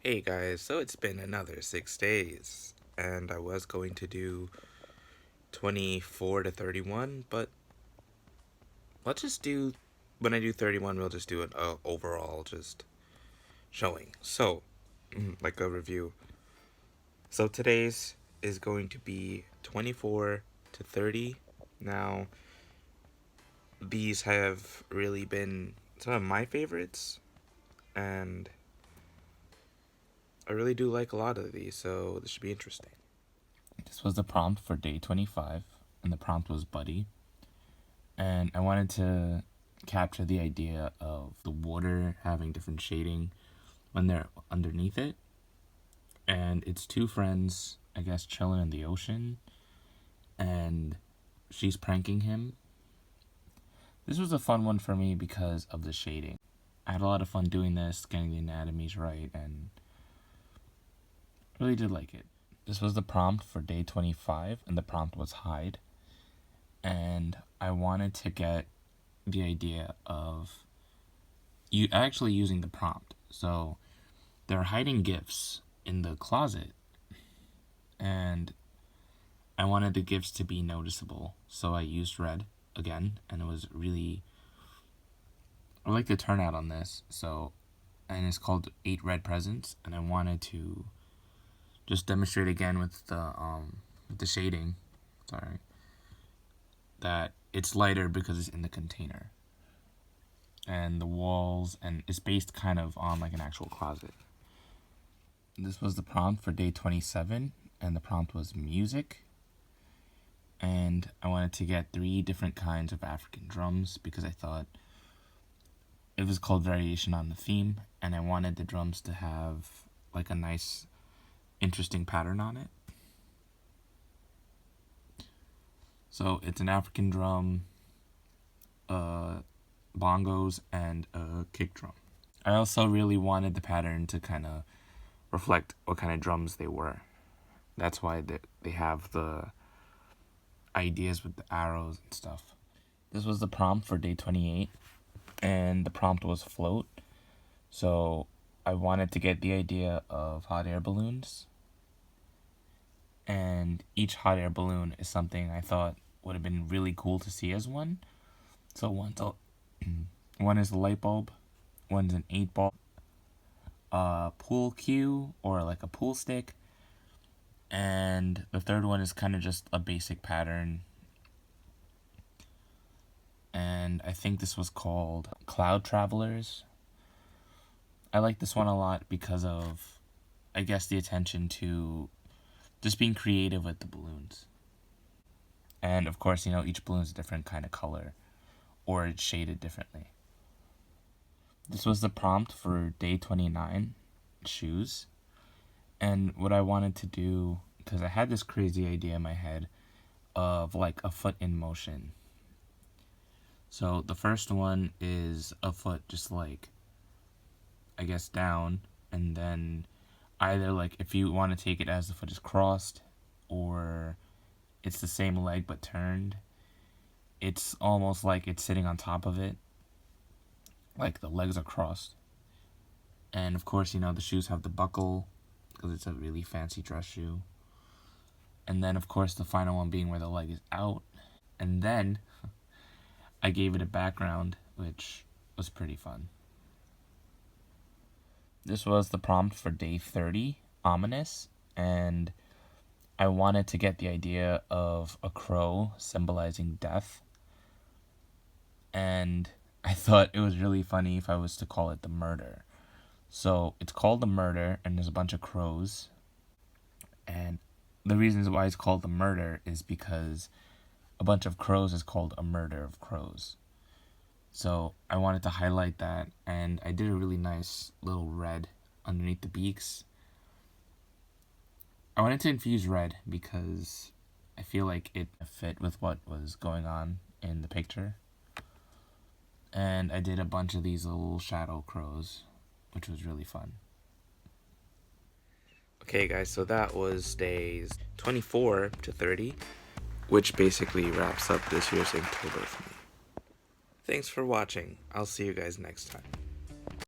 Hey guys, so it's been another 6 days, and I was going to do 24 to 31, but let's just do, when I do 31, we'll just do an overall just showing. So, like a review. So today's is going to be 24 to 30. Now, these have really been some of my favorites, and I really do like a lot of these, so this should be interesting. This was the prompt for day 25, and the prompt was Buddy. And I wanted to capture the idea of the water having different shading when they're underneath it. And it's two friends, I guess, chilling in the ocean, and she's pranking him. This was a fun one for me because of the shading. I had a lot of fun doing this, getting the anatomies right, and really did like it. This was the prompt for day 25, and the prompt was hide. And I wanted to get the idea of you actually using the prompt. So they're hiding gifts in the closet, and I wanted the gifts to be noticeable. So I used red again, and it was really, I like the turnout on this. So, and it's called 8 Red Presents, and I wanted to just demonstrate again with the shading. Sorry. That it's lighter because it's in the container, and the walls, and it's based kind of on like an actual closet. This was the prompt for day 27, and the prompt was music. And I wanted to get 3 different kinds of African drums because I thought it was called variation on the theme, and I wanted the drums to have like a nice, interesting pattern on it. So it's an African drum, bongos, and a kick drum. I also really wanted the pattern to kind of reflect what kind of drums they were. That's why they have the ideas with the arrows and stuff. This was the prompt for day 28, and the prompt was float. So I wanted to get the idea of hot air balloons, and each hot air balloon is something I thought would have been really cool to see as one. So one is a light bulb, one's an 8-ball, a pool cue or like a pool stick, and the third one is kind of just a basic pattern. And I think this was called Cloud Travelers. I like this one a lot because of, I guess, the attention to just being creative with the balloons. And of course, each balloon is a different kind of color, or it's shaded differently. This was the prompt for day 29, shoes. And what I wanted to do, because I had this crazy idea in my head of like a foot in motion. So the first one is a foot just like, I guess, down, and then either like if you want to take it as the foot is crossed, or it's the same leg but turned. It's almost like it's sitting on top of it, like the legs are crossed. And of course, the shoes have the buckle because it's a really fancy dress shoe. And then of course the final one being where the leg is out. And then I gave it a background, which was pretty fun. This was the prompt for day 30, ominous, and I wanted to get the idea of a crow symbolizing death. And I thought it was really funny if I was to call it the murder. So it's called the murder, and there's a bunch of crows. And the reasons why it's called the murder is because a bunch of crows is called a murder of crows. So I wanted to highlight that, and I did a really nice little red underneath the beaks. I wanted to infuse red because I feel like it fit with what was going on in the picture. And I did a bunch of these little shadow crows, which was really fun. Okay guys, so that was days 24 to 30, which basically wraps up this year's Inktober for me. Thanks for watching. I'll see you guys next time.